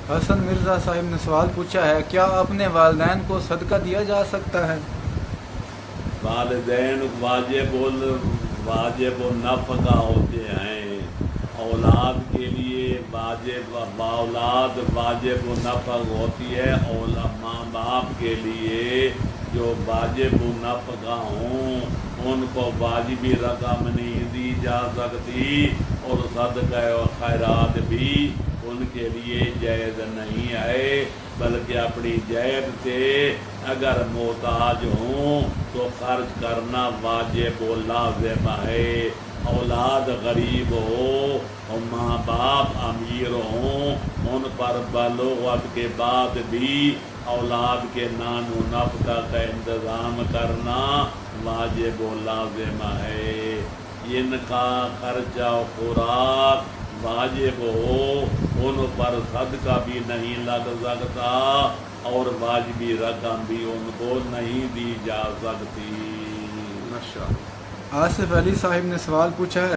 حسن مرزا صاحب نے سوال پوچھا ہے، کیا اپنے والدین کو صدقہ دیا جا سکتا ہے؟ والدین واجب النفقہ ہوتے ہیں، اولاد کے لیے اولاد واجب النفق ہوتی ہے، ماں باپ کے لیے جو واجب النفقہ ہوں ان کو واجبی رقم نہیں دی جا سکتی، اور صدقہ و خیرات بھی ان کے لیے جائز نہیں ہے، بلکہ اپنی جیب سے اگر محتاج ہوں تو خرچ کرنا واجب و لازم ہے۔ اولاد غریب ہو اور ماں باپ امیر ہوں، ان پر بلوغت کے بعد بھی اولاد کے نان و نفقہ کا انتظام کرنا واجب و لازم ہے۔ ان کا خرچہ و خوراک واجب ہو، ان پر صدقہ بھی نہیں لگ سکتا اور واجبی رقم بھی ان کو نہیں دی جا سکتی۔ آصف علی صاحب نے سوال پوچھا ہے،